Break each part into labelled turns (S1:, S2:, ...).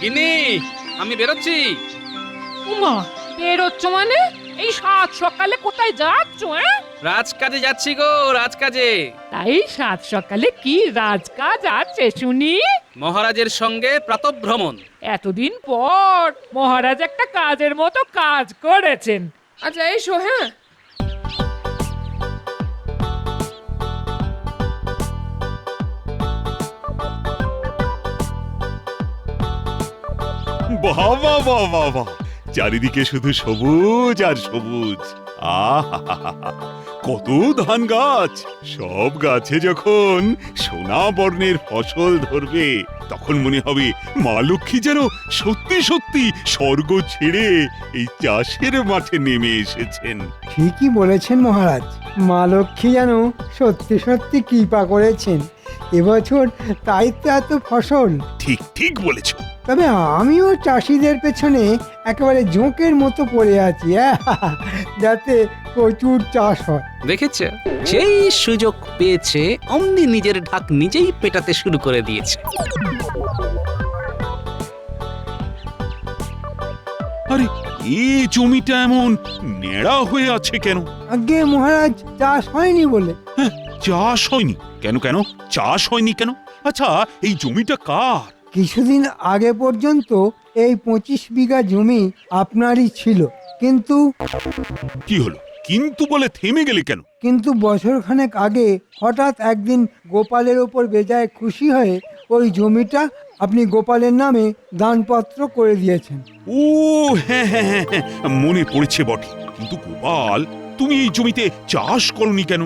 S1: গিন্নি, আমি বেরোচ্ছি।
S2: উমা, বেরোচ্ছ মানে? এই সাত সকালে কোথায় যাচ্ছ?
S1: রাজকাজে যাচ্ছি গো, রাজকাজে।
S2: তাই সাত সকালে কি রাজকাজ আছে শুনি?
S1: মহারাজের সঙ্গে প্রাতঃভ্রমণ।
S2: এতদিন পর মহারাজ একটা কাজের মতো কাজ করেছেন।
S3: আচ্ছা এসো, হ্যাঁ।
S4: বাহ বাহ বাহ বাহ বাহ, চারিদিকে শুধু সবুজ আর সবুজ। আহা, কত ধান গাছ! সব গাছে যখন সোনা বর্ণের ফসল ধরবে তখন মনে হবে মা লক্ষ্মী যেন সত্যি সত্যি স্বর্গ ছেড়ে এই চাষের মাঠে নেমে এসেছেন।
S5: ঠিকই বলেছেন মহারাজ, মা লক্ষ্মী যেন সত্যি সত্যি কৃপা করেছেন এবছর, তাই তো এত ফসল।
S4: ঠিক ঠিক বলেছ।
S5: তবে আমিও চাষিদের পেছনে একেবারে জোঁকের মতো পড়ে আছি, যাতে প্রচুর চাষ হয়।
S1: দেখেছ, যেই সুযোগ পেয়েছে অমনি নিজের ঢাক নিজেই পেটাতে শুরু করে দিয়েছে।
S4: আরে এই জমিটা এমন নেড়া হয়ে আছে কেন?
S5: আগে মহারাজ, চাষ হয়নি বলে।
S4: হ্যাঁ, চাষ হয়নি কেন? কেন চাষ হয়নি কেন? আচ্ছা, এই জমিটা কার?
S5: কিছুদিন আগে পর্যন্ত এই 25 বিঘা জমি আপনারই ছিল, কিন্তু
S4: কি হলো? কিন্তু বলে থেমে গেলে কেন?
S5: কিন্তু বছরখানেক আগে হঠাৎ একদিন গোপালের ওপর বেজায় খুশি হয়ে ওই জমিটা আপনি গোপালের নামে দানপত্র করে দিয়েছেন।
S4: ও হ্যাঁ হ্যাঁ হ্যাঁ হ্যাঁ, মনে পড়েছে বটে। কিন্তু গোপাল, তুমি এই জমিতে চাষ করনি কেন?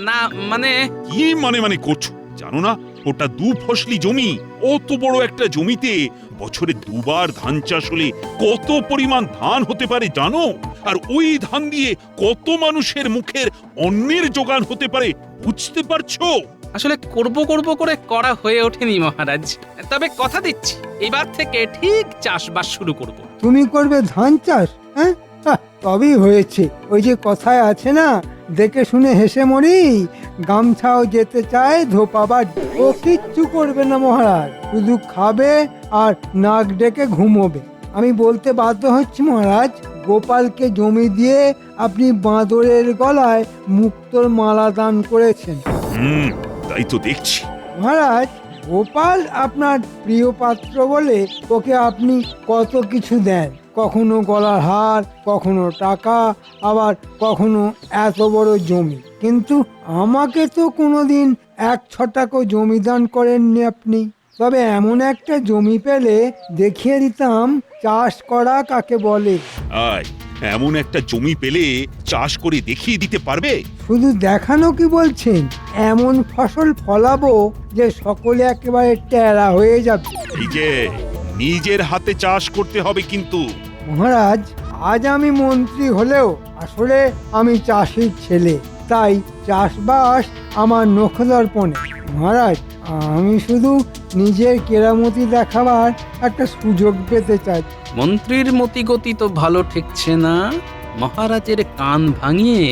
S1: না মানে,
S4: কি মানে করছো? জানো না ওটা দু ফসলি জমি? অত বড় একটা জমিতে বছরে দুবার ধান চাষ হলে কত পরিমাণ ধান হতে পারে জানো? আর ওই ধান দিয়ে কত মানুষের মুখের অন্নের যোগান হতে পারে বুঝতে পারছো?
S1: আসলে করব করে করা হয়ে ওঠেনি মহারাজ। তবে কথা দিচ্ছি, এবার থেকে ঠিক চাষবাস শুরু করব।
S5: তুমি করবে ধান চাষ? হ্যাঁ, তবেই হয়েছে। ওই যে কথায় আছে না, দেখে শুনে হেসে মরি, গামছাও যেতে চায় ধোপাবার। ও কিচ্ছু করবে না মহারাজ, শুধু খাবে আর নাক ডেকে ঘুমোবে। আমি বলতে বাধ্য হচ্ছি মহারাজ, গোপালকে জমি দিয়ে আপনি বাঁদরের গলায় মুক্তোর মালা দান করেছেন।
S4: তাই তো দেখছি।
S5: মহারাজ, গোপাল আপনার প্রিয় পাত্র বলে ওকে আপনি কত কিছু দেন, কখনো গলার হার, কখনো টাকা, আবার কখনো এত বড় জমি। কিন্তু আমাকে তো কোনোদিন 1 ছটাকও জমি দান করেননি আপনি। তবে এমন একটা জমি পেলে দেখিয়ে দিতাম চাষ করা কাকে বলে।
S4: আয়, এমন একটা জমি পেলে চাষ করে দেখিয়ে দিতে পারবে?
S5: শুধু দেখানো কি বলছেন, এমন ফসল ফলাবো যে সকলে একেবারে টেরা হয়ে যাবে।
S4: এই যে নিজের হাতে চাষ করতে হবে কিন্তু।
S5: মহারাজ, আজ আমি মন্ত্রী হলেও আসলে আমি চাষির ছেলে, তাই চাষবাস আমার নখদর্পণে। মহারাজ, আমি শুধু নিজের কেরামতি দেখাবার একটা সুযোগ পেতে চাই।
S1: মন্ত্রীর মতিগতি তো ভালো ঠেকছে না। মহারাজের কান ভাঙিয়ে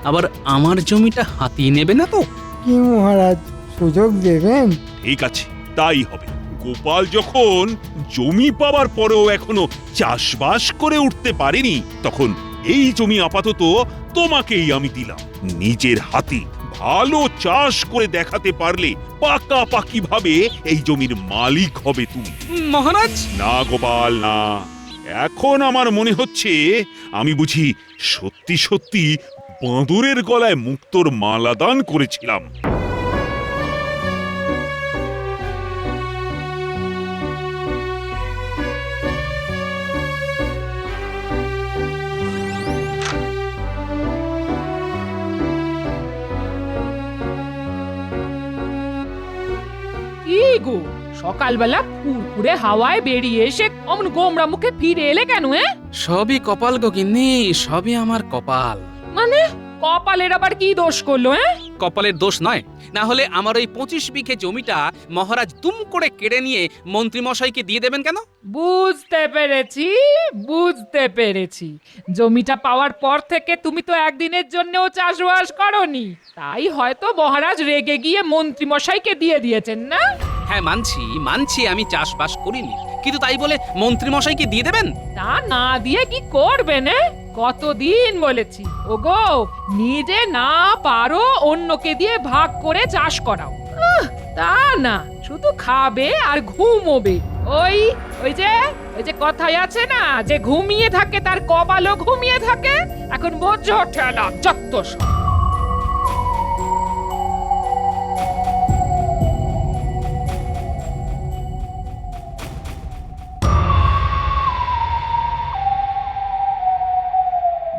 S1: আবার আমার জমিটা হাতিয়ে নেবে না তো?
S5: কি মহারাজ, সুযোগ দেবেন?
S4: ঠিক আছে, তাই হবে। গোপাল যখন জমি পাওয়ার পরেও এখনো চাষবাস করে উঠতে পারেনি, তখন এই জমি আপাতত তোমাকেই আমি দিলাম। নিজের হাতে ভালো চাষ করে দেখাতে পারলে পাকাপাকি ভাবে এই জমির মালিক হবে তুমি।
S1: মহারাজ,
S4: না গোপাল, না। এখন আমার মনে হচ্ছে আমি বুঝি সত্যি সত্যি বাঁদরের গলায় মুক্তোর মালা দান করেছিলাম।
S2: কি গো, সকালবেলা ফুরফুরে হাওয়ায় বেরিয়ে এসে অমন গোমরা মুখে ফিরে এলে কেন?
S1: সবই কপাল গো গিন্নি, সবই আমার কপাল।
S2: মানে কপালের আবার কি দোষ করলো?
S1: কপালের দোষ নয়, না হলে আমার ওই 25 বিঘে জমিটা মহারাজ তুম করে কেড়ে নিয়ে মন্ত্রী মশাইকে দিয়ে দেবেন কেন?
S2: বুঝতে পেরেছি। জমিটা পাওয়ার পর থেকে তুমি তো একদিনের জন্যও চাষবাস করনি, তাই হয়তো মহারাজ রেগে গিয়ে মন্ত্রী মশাইকে দিয়ে দিয়েছেন না?
S1: হ্যাঁ মানছি মানছি আমি চাষবাস করিনি, কিন্তু তাই বলে মন্ত্রী মশাইকে দিয়ে দেবেন?
S2: তা না দিয়ে কি করবেন? কতদিন বলেছি ওগো, নিজে না পারো অন্যকে দিয়ে ভাগ করে চাষ করাও। তা না, শুধু খাবে আর ঘুমোবে। ওই ওই যে কথায় আছে না, যে ঘুমিয়ে থাকে তার কপালও ঘুমিয়ে থাকে। এখন বোঝো ঠেলা যত সব।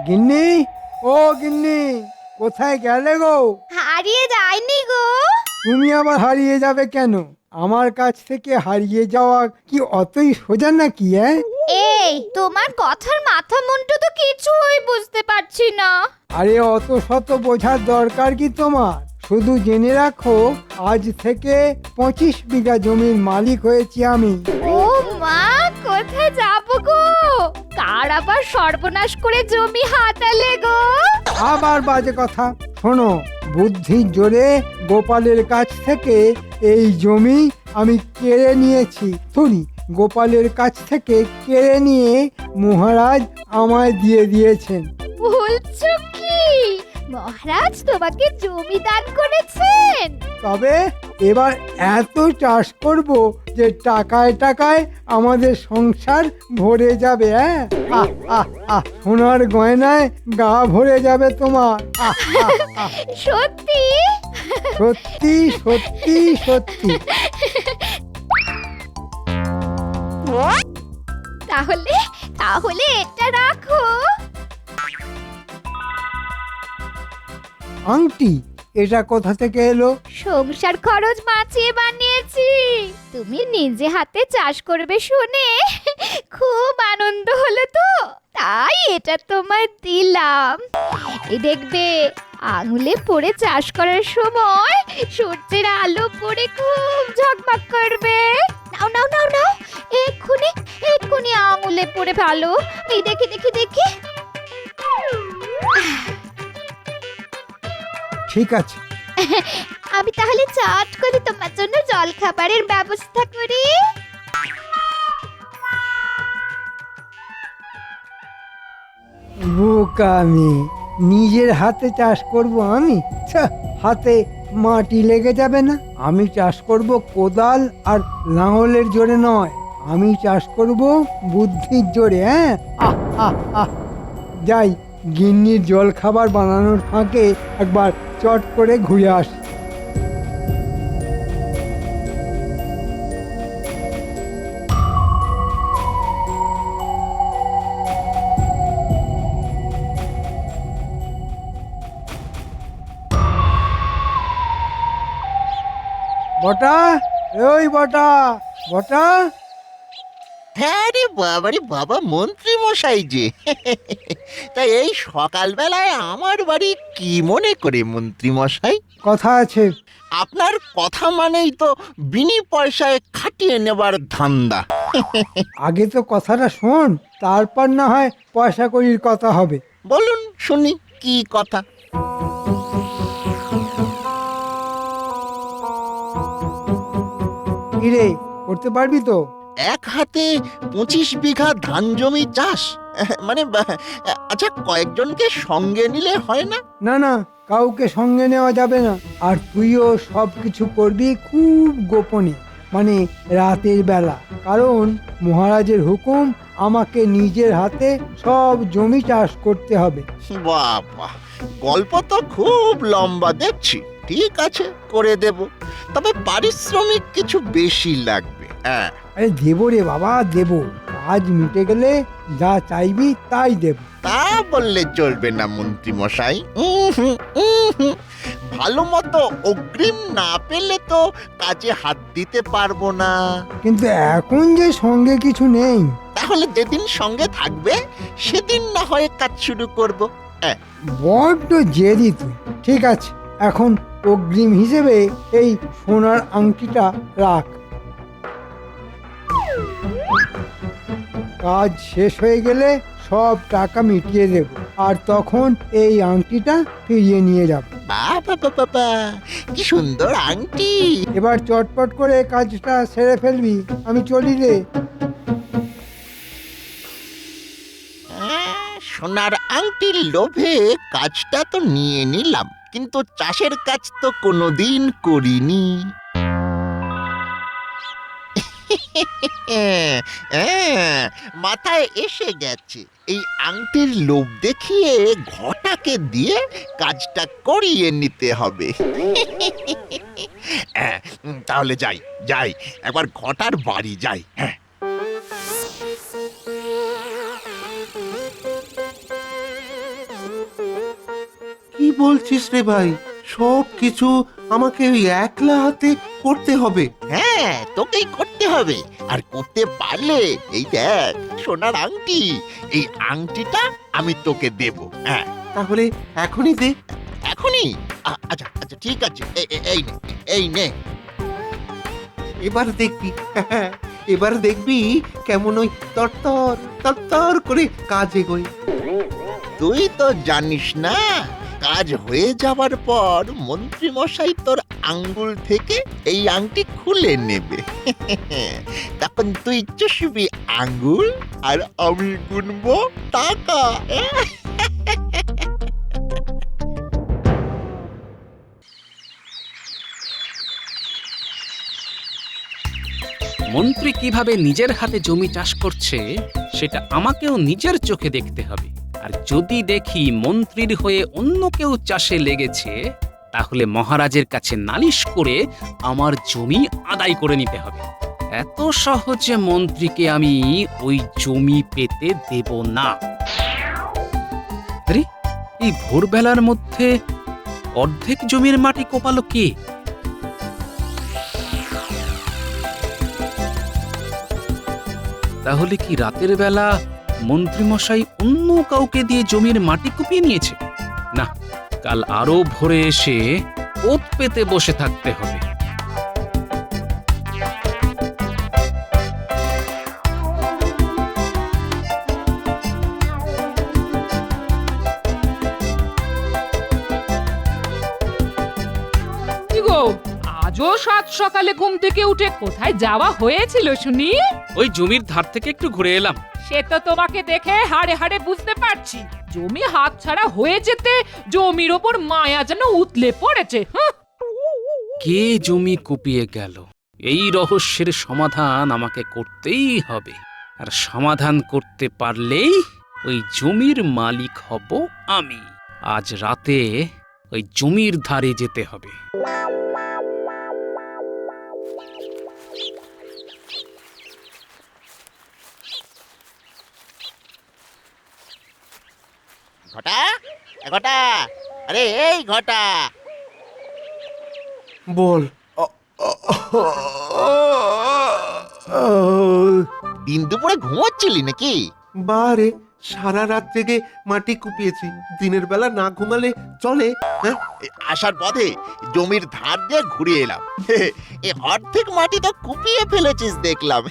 S5: গিন্নি, ও গিন্নি, কোথায় গেলে গো?
S3: হারিয়ে যায়নি গো।
S5: তুমি আবার হারিয়ে যাবে কেন? আমার কাছ থেকে হারিয়ে যাওয়া কি অতই সোজা নাকি?
S3: এই তোমার কথার মাথা মুন্ডু তো কিছুই বুঝতে পারছি না।
S5: আরে অত শত বোঝার দরকার কি তোমার? শুধু জেনে রাখো, আজ থেকে 25 বিঘা জমির মালিক হয়েছি আমি।
S3: ও মা, কোথায় যাবো গো? কার আবার সর্বনাশ করে জমি হাতালে গো?
S5: আবার বাজে কথা। শোনো, বুদ্ধির জোরে গোপালের কাছ থেকে এই জমি আমি কেড়ে নিয়েছি। সরি, গোপালের কাছ থেকে কেড়ে নিয়ে মহারাজ আমায় দিয়ে দিয়েছেন।
S3: বলছো কি মহারাজ তোমাকে জমি দান করেছেন?
S5: তবে এবার এত চাষ করব যে টাকায় টাকায় আমাদের সংসার ভরে যাবে। আহ আহ আহ, সোনার গয়নায় গা ভরে যাবে তোমার। আহ আহ আহ,
S3: সত্যি?
S5: সত্যি সত্যি সত্যি।
S3: তাহলে তাহলে এটা রাখো।
S5: আংটি? এটা কোথা থেকে এলো?
S3: সংসার খরচ বাঁচিয়ে বানিয়েছি। তুমি নিজে হাতে চাষ করবে শুনে খুব আনন্দ হলো তো, তাই এটা তোমায় দিলাম। এই দেখবে, আঙুলে পড়ে চাষ করার সময় সূর্যের আলো পড়ে খুব ঝকমক করবে। নাও নাও নাও নাও, এক্ষুনি এক্ষুনি আঙুলে পড়ে ভালো। এই দেখি দেখি দেখি।
S5: ঠিক আছে,
S3: আমি তাহলে চট করে তোমার জন্য জল খাবারের ব্যবস্থা করি।
S5: বোকা মেয়ে, নিজের হাতে চাষ করব আমি? ছ্যা, হাতে মাটি লেগে যাবে না? আমি চাষ করব কোদাল আর লাঙলের জোরে নয়, আমি চাষ করব বুদ্ধির জোরে। আহ আহ আহ, যাই, গিন্নির জল খাবার বানানোর ফাঁকে একবার চট করে ঘুরে আসি। বটা, ওই বটা, বটা।
S6: হ্যাঁ রে বাবা, মন্ত্রী মশাই যে। তাই এই সকালবেলায় আমার বাড়ি কি মনে করে মন্ত্রী মশাই?
S5: কথা আছে।
S6: আপনার কথা মানেই তো বিনি পয়সায় খাটিয়ে নেবার ধান্দা।
S5: আগে তো কথাটা শোন, তারপর না হয় পয়সা কড়ির কথা হবে।
S6: বলুন শুনি, কি কথা?
S5: কিরে, করতে পারবি তো?
S6: এক হাতে 25 বিঘা ধান জমি চাষ, মানে আচ্ছা, কয়েকজনকে সঙ্গে নিলে হয় না?
S5: না না, কাউকে সঙ্গে নেওয়া যাবে না। আর তুইও সব কিছু করবি খুব গোপনে, মানে রাতের বেলা। কারণ মহারাজের হুকুম, আমাকে নিজের হাতে সব জমি চাষ করতে হবে।
S6: বাবা, গল্প তো খুব লম্বা দেখছি। ঠিক আছে, করে দেব, তবে পারিশ্রমিক কিছু বেশি লাগবে। হ্যাঁ,
S5: আরে দেবো রে বাবা, দেবো। কাজ মিটে গেলে যা চাইবি তাই দেব।
S6: তা বললে চলবে না মন্ত্রী মশাই। ভালো মতো অগ্রিম না পেলে তো কাজে হাত দিতে পারবো না।
S5: কিন্তু এখন যে সঙ্গে কিছু নেই।
S6: তাহলে যেদিন সঙ্গে থাকবে সেদিন না হয় কাজ শুরু করব।
S5: বড্ড জেদি তুই। ঠিক আছে, এখন অগ্রিম হিসেবে এই সোনার আংটিটা রাখ। কাজ শেষ হয়ে গেলে সব টাকা মিটিয়ে দেব, আর তখন এই আংটিটা ফিরিয়ে নিয়ে যাব।
S6: বাবা বাবা, কি সুন্দর আংটি।
S5: এবার চটপট করে কাজটা সেরে ফেলবি, আমি চলি রে।
S6: সোনার আংটির লোভে কাজটা তো নিয়ে নিলাম, কিন্তু চাষের কাজ তো কোনোদিন করিনি। মাথায় এসে গেছে, এই আংটির লোভ দেখিয়ে ঘটাকে দিয়ে কাজটা করিয়ে নিতে হবে। তাহলে যাই যাই, একবার ঘটার বাড়ি যাই। হ্যাঁ,
S7: কি বলছিস রে ভাই? সব কিছু আমাকে ওই একলা হাতে করতে হবে?
S6: হ্যাঁ, তোকেই করতে হবে। আর করতে পারলে এই দেখ সোনার আংটি, এই আংটিটা আমি তোকে দেব। হ্যাঁ,
S7: তাহলে এখনই দে।
S6: এখনই? আচ্ছা আচ্ছা, ঠিক আছে, এই নে, এই নে।
S7: এবার দেখবি, এবার দেখবি কেমন ওই তরতর তরতর করে কাজ এগোয়।
S6: তুই তো জানিস না, কাজ হয়ে যাবার পর মন্ত্রী মশাই তোর আঙ্গুল থেকে এই আংটি খুলে নেবে। তখন তুই চুষবি আঙ্গুল আর আমি গুনবো টাকা।
S1: মন্ত্রী কিভাবে নিজের হাতে জমি চাষ করছে সেটা আমাকেও নিজের চোখে দেখতে হবে। আর যদি দেখি মন্ত্রীর হয়ে অন্য কেউ চাষে লেগেছে, তাহলে মহারাজের কাছে নালিশ করে আমার জমি আদায় করে নিতে হবে। এত সহজে মন্ত্রীকে আমি ওই জমি পেতে দেব না। আরে, এই ভোরবেলার মধ্যে অর্ধেক জমির মাটি কোপালো কে? তাহলে কি রাতের বেলা মন্ত্রীমশাই অন্য কাউকে দিয়ে জমির মাটি কুপিয়ে নিয়েছে? না, কাল আরো ভোরে এসে ওত পেতে বসে থাকতে হবে।
S2: কি গো, আজও সাত সকালে ঘুম থেকে উঠে কোথায় যাওয়া হয়েছিল শুনি?
S1: ওই জমির ধার থেকে একটু ঘুরে এলাম।
S2: সে তো তোমাকে দেখে হাড়ে হাড়ে বুঝতে পারছি, জমি হাতছাড়া হয়ে যেতে জমির ওপর মায়া যেন উতলে পড়েছে।
S1: কে জমি কুপিয়ে গেল, এই রহস্যের সমাধান আমাকে করতেই হবে। আর সমাধান করতে পারলেই ওই জমির মালিক হব আমি। আজ রাতে ওই জমির ধারে যেতে হবে।
S6: ঘটা, ঘটা, আরে এই ঘটা।
S7: বল।
S6: দিন দুপুরে ঘুমোচ্ছিলি নাকি?
S7: বারে, সারা রাত জেগে মাটি কুপিয়েছি। দিনের বেলা না ঘুমালে চলে? হ্যাঁ,
S6: আসার পথে জমির ধার দিয়ে ঘুরে এলাম। এ অর্ধেক মাটি তো কুপিয়ে ফেলেছিস দেখলাম।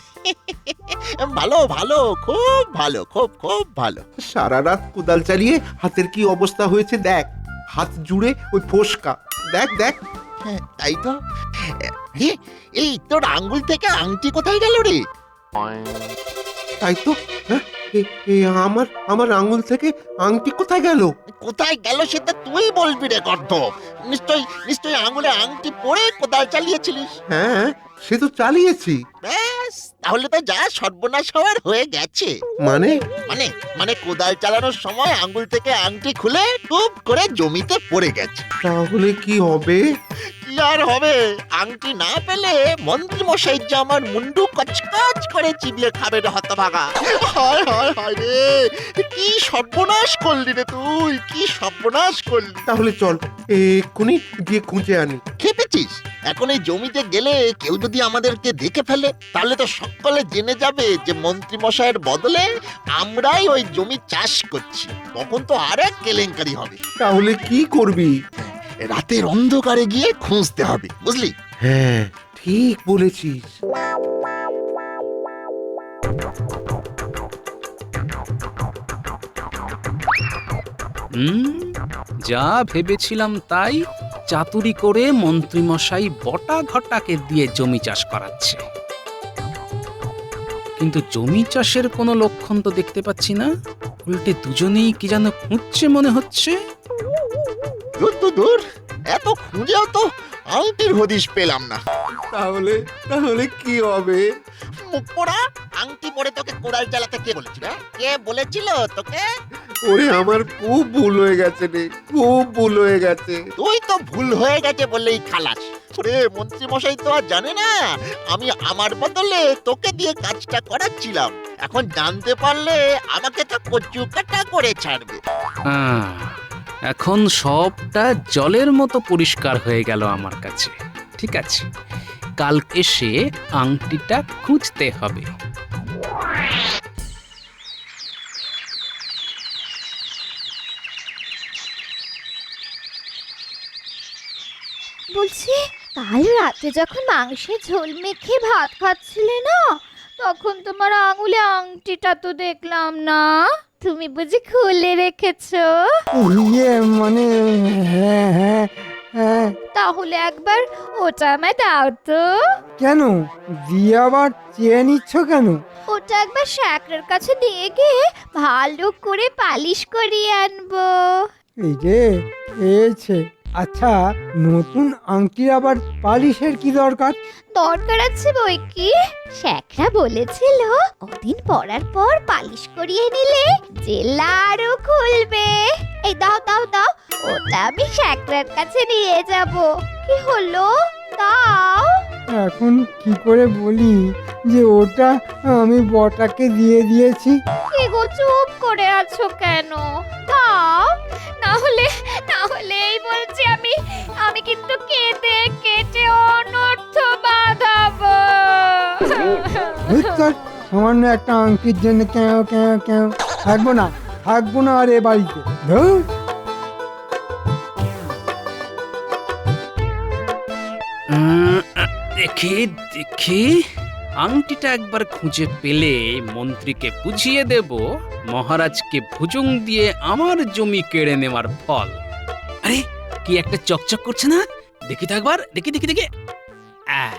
S6: ভালো ভালো, খুব ভালো, খুব খুব ভালো।
S7: সারা রাত কোদাল চালিয়ে হাতের কি অবস্থা হয়েছে দেখ। হাত জুড়ে ওই ফোসকা, দেখ দেখ।
S6: হ্যাঁ, তাই তো। এই তোর আঙ্গুল থেকে আংটি কোথায় গেল রে?
S7: তাই তো। হ্যাঁ, আমার আমার আঙুল থেকে আংটি কোথায় গেল?
S6: কোথায় গেল সেটা তুই বলবি রে গর্ধ। নিশ্চয়ই আঙ্গুলে আংটি পরে কোদাল চালিয়েছিলিস।
S7: হ্যাঁ, সে তো চালিয়েছি।
S6: ব্যাস, তাহলে তো যা সর্বনাশ হওয়ার হয়ে গেছে।
S7: মানে?
S6: মানে মানে কোদাল চালানোর সময় আঙ্গুল থেকে আংটি খুলে টুপ করে জমিতে পড়ে গেছে।
S7: তাহলে কি হবে?
S6: কি আর হবে, আংটি না পেলে মন্ত্রী মশাই যে আমার মুন্ডু কচকচ করে চিবিয়ে খাবে রে হতভাগা। হায় হায় হায় রে, কি সর্বনাশ করলি রে তুই, কি সর্বনাশ করলি।
S7: তাহলে চল এক্ষুনি গিয়ে খুঁজে আনি।
S6: খেপেছিস? এখন এই জমিতে গেলে কেউ যদি আমাদেরকে দেখে ফেলে, তাহলে তো সকলে জেনে যাবে যে মন্ত্রী মশাইয়ের বদলে আমরাই ওই জমি চাষ করছি। তখন তো আরেক কেলেঙ্কারি হবে।
S7: তাহলে কি করবি?
S6: রাতের অন্ধকারে গিয়ে খুঁজতে হবে, বুঝলি?
S7: হ্যাঁ, ঠিক বলেছিস।
S1: যা ভেবেছিলাম তাই, চাতুরি করে মন্ত্রীমশাই বটা ঘটাকে দিয়ে জমি চাষ করাচ্ছে। কিন্তু জমি চাষের কোনো লক্ষণ তো দেখতে পাচ্ছি না, উল্টে দুজনেই কি যেন খুঁজছে মনে হচ্ছে।
S6: দূর দূর দূর, এত খুঁজেও তো আংটির হদিশ পেলাম না।
S7: তাহলে তাহলে কি হবে?
S6: মুখ পোড়া, আংটি পরে তোকে কোড়াল চালাতে কে বলেছিল? কে বলেছিল তোকে?
S7: ওরে আমার খুব ভুল হয়ে গেছে রে, খুব ভুল হয়ে গেছে।
S6: তুই তো ভুল হয়ে গেছে বললেই খালাস। ওরে মন্ত্রী মশাই তো আর জানে না আমি আমার বদলে তোকে দিয়ে কাজটা করাচ্ছিলাম। এখন জানতে পারলে আমাকে তো কচু কাটা করে ছাড়বে।
S1: আহ, এখন সবটা জলের মতো পরিষ্কার হয়ে গেল আমার কাছে। ঠিক আছে, কাল এসে আংটিটা খুঁজতে হবে।
S3: বলছি, কাল রাতে যখন মাংসের ঝোল মেখে ভাত খাচ্ছিলে না, তখন তোমার আঙুলে আংটিটা তো দেখলাম না। তুমি বুঝি খুলে রেখেছো?
S5: ইয়ে মানে, হ্যাঁ হ্যাঁ হ্যাঁ।
S3: তাহলে একবার ওটা আমায় দাও তো।
S5: কেন দিয়ে আবার চেয়ে নিচ্ছ কেন?
S3: ওটা একবার শ্যাকরের কাছে দিয়ে গিয়ে ভালো করে পালিশ করিয়ে আনবো।
S5: এই যে পেয়েছে। আচ্ছা, নতুন আংটির আবার পালিশের কি দরকার?
S3: দরকার আছে বই কি, শ্যাকরা বলেছিল ওদিন পরার পর পালিশ করিয়ে নিলে জেলা আরো খুলবে। এই দাও দাও দাও, ওটা আমি শ্যাকরার কাছে নিয়ে যাব। কি হলো, দাও।
S5: এখন কি করে বলি যে ওটা আমি বটাকে দিয়ে দিয়েছি?
S3: কি গো, চুপ করে আছো কেন? দাও, না হলে এই বলছি আমি কিন্তু কেঁদে কেটে অনর্থ বাঁধাবো।
S5: ধুত্তর, সামান্য একটা আংটির জন্য কেউ কেউ কেউ থাকবো না আর এ বাড়িতে। ধুর।
S1: দেখি দেখি, আংটিটা একবার খুঁজে পেলে মন্ত্রীকে বুঝিয়ে দেব মহারাজকে ভুজুং দিয়ে আমার জমি কেড়ে নেওয়ার ফল। আরে কি একটা চকচক করছে না, দেখি তো একবার, দেখি দেখি দেখি। আহ,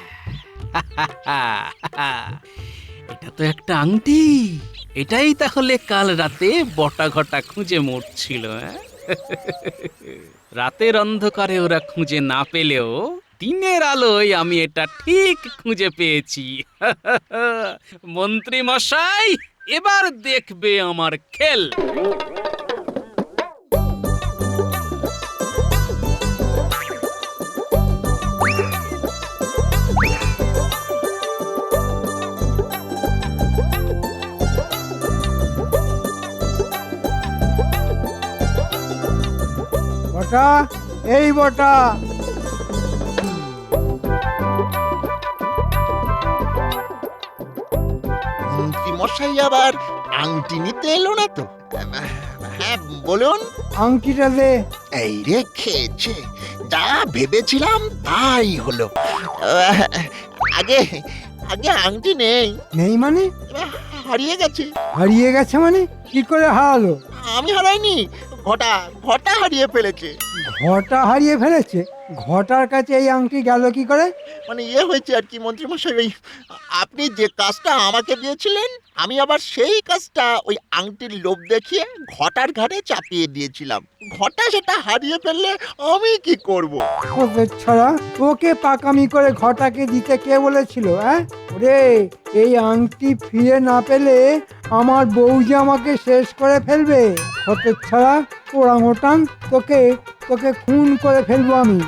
S1: এটা তো একটা আংটি। এটাই তাহলে কাল রাতে বটা ঘটা খুঁজে মরছিল। রাতের অন্ধকারে ওরা খুঁজে না পেলেও দিনের আলোয় আমি এটা ঠিক খুঁজে পেয়েছি। মন্ত্রী মশাই, এবার দেখবে আমার খেল।
S5: বটা, এই বটা।
S6: মন্ত্রী মশাই আবার আংটি নিতে এলো না তো? হ্যাঁ বলুন।
S5: আংটিটা দে।
S6: এই রে খেয়েছে, যা ভেবেছিলাম তাই হলো। আগে আগে আংটি নেই,
S5: নেই মানে?
S6: হারিয়ে গেছে।
S5: হারিয়ে গেছে মানে? কি করে হারালো?
S6: আমি হারাইনি, ঘটা ঘটা হারিয়ে ফেলেছে।
S5: ঘটা হারিয়ে ফেলেছে? ঘটার কাছে এই আংটি গেল কি করে?
S6: মানে হয়েছে আর কি মন্ত্রী মশাই, ওই আপনি যে কাজটা আমাকে দিয়েছিলেন আমি আবার সেই কাজটা ওই আংটির লোভ দেখিয়ে ঘটার ঘাড়ে চাপিয়ে দিয়েছিলাম। ঘটা সেটা হারিয়ে ফেললে আমি কি করব?
S5: ওদের ছড়া, ওকে পাকামি করে ঘটাকে দিতে কে বলেছিল? হ্যাঁ ওরে, এই আংটি ফিরে না পেলে আমার বউ যে আমাকে শেষ করে ফেলবে। ওদের ছড়া, ওরাংওটাং, তোকে খুন করে ফেলবো আমি।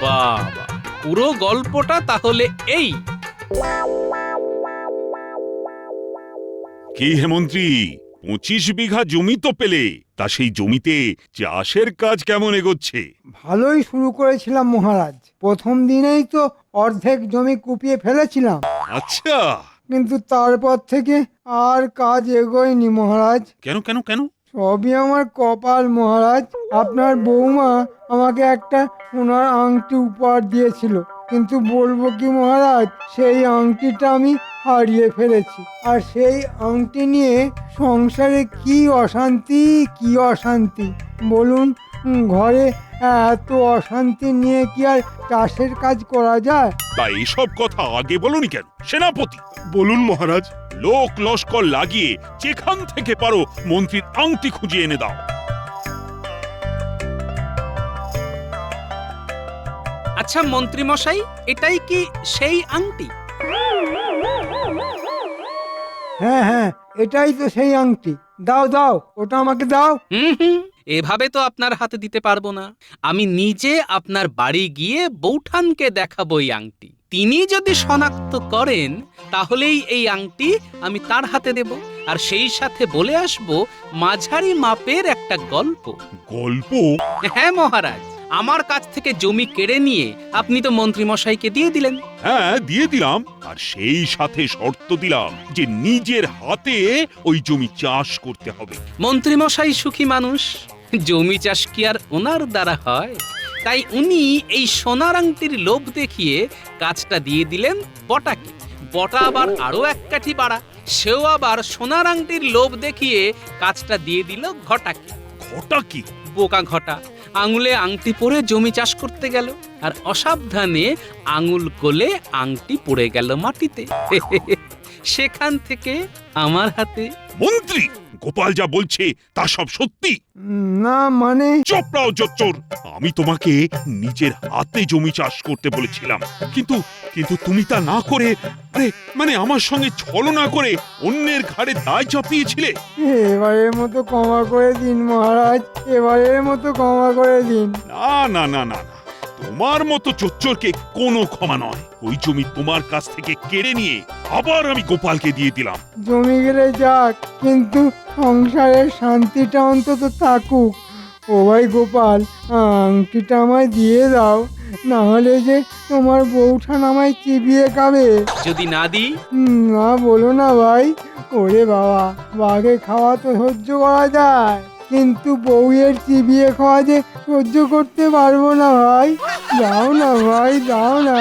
S1: বাবা, পুরো গল্পটা তাহলে এই।
S4: কি হে মন্ত্রী, 25 বিঘা জমি তো পেলে, তা সেই জমিতে চাষের কাজ কেমন এগোচ্ছে?
S5: ভালোই শুরু করেছিলাম মহারাজ, প্রথম দিনেই তো অর্ধেক জমি কুপিয়ে ফেলেছিলাম।
S4: আচ্ছা,
S5: কিন্তু তারপর থেকে আর কাজ এগোয়নি মহারাজ।
S4: কেন কেন কেন?
S5: সবই আমার কপাল মহারাজ। আপনার বৌমা আমাকে একটা সোনার আংটি উপহার দিয়েছিল, কিন্তু বলবো কি মহারাজ, সেই আংটিটা আমি হারিয়ে ফেলেছি। আর সেই আংটি নিয়ে সংসারে কি অশান্তি কি অশান্তি বলুন। ঘরে এত অশান্তি নিয়ে কি আর চাষের কাজ করা যায়?
S4: তা এসব কথা আগে বলুনি কেন সেনাপতি? বলুন মহারাজ। লোক লস্কর লাগিয়ে যেখান থেকে পারো মন্ত্রীর আংটি খুঁজে এনে দাও।
S1: আচ্ছা মন্ত্রী মশাই, এটাই কি সেই আংটি?
S5: হ্যাঁ হ্যাঁ, এটাই তো সেই আংটি। দাও দাও, ওটা আমাকে দাও।
S1: হুম, এভাবে তো আপনার হাতে দিতে পারবো না। আমি নিজে আপনার বাড়ি গিয়ে বৌঠানকে দেখাবো এই আংটি। তিনি যদি শনাক্ত করেন তাহলেই এই আংটি আমি তার হাতে দেব। আর সেই সাথে বলে আসবো মাঝারি মাপের একটা গল্প।
S4: গল্প?
S1: হ্যাঁ মহারাজ, আমার কাছ থেকে জমি কেড়ে নিয়ে আপনি তো মন্ত্রী মশাইকে দিয়ে দিলেন।
S4: হ্যাঁ দিয়ে দিলাম, আর সেই সাথে শর্ত দিলাম যে নিজের হাতে ওই জমি চাষ করতে হবে।
S1: মন্ত্রী মশাই সুখী মানুষ, জমি চাষ কি আর ওনার দ্বারা হয়? তাই উনি এই সোনার আংটির লোভ দেখিয়ে কাজটা দিয়ে দিলেন বটাকে। বটা আবার আরো এক কাঠি বাড়া, সেও আবার সোনার আংটির লোভ দেখিয়ে কাজটা দিয়ে দিল ঘটাকে।
S4: ঘটা কি?
S1: বোকা ঘটা আঙুলে আংটি পরে জমি চাষ করতে গেল, আর অসাবধানে আঙুল গলে আংটি পড়ে গেল মাটিতে। সেখান থেকে আমার হাতে।
S4: মন্ত্রী, গোপাল যা বলছে তা সব সত্যি?
S5: না মানে,
S4: চোপড়াও জোচ্চোর। আমি তোমাকে নিজের হাতে জমি চাষ করতে বলেছিলাম, কিন্তু কিন্তু তুমি তা না করে, মানে আমার সঙ্গে ছলনা করে অন্যের ঘাড়ে দায় চাপিয়েছিলে।
S5: এবারের মতো ক্ষমা করে দিন মহারাজ, এবারের মতো ক্ষমা করে দিন।
S4: না না না না না, তোমার মতো চোচ্চরকে কোনো ক্ষমা নয়। ওই জমি তোমার কাছ থেকে কেড়ে নিয়ে আবার আমি গোপালকে দিয়ে দিলাম।
S5: জমি গেলে যাক, কিন্তু সংসারের শান্তিটা অন্তত থাকুক। ও ভাই গোপাল, আংটিটা আমায় দিয়ে দাও, না হলে যে তোমার বউঠান আমায় চিবিয়ে খাবে।
S1: যদি না দিই?
S5: না বলো না ভাই। ওরে বাবা, বাঘে খাওয়া তো সহ্য করা যায়, কিন্তু বউয়ের চিবিয়ে খাওয়া যে সহ্য করতে পারবো না ভাই। দাও না ভাই, দাও না।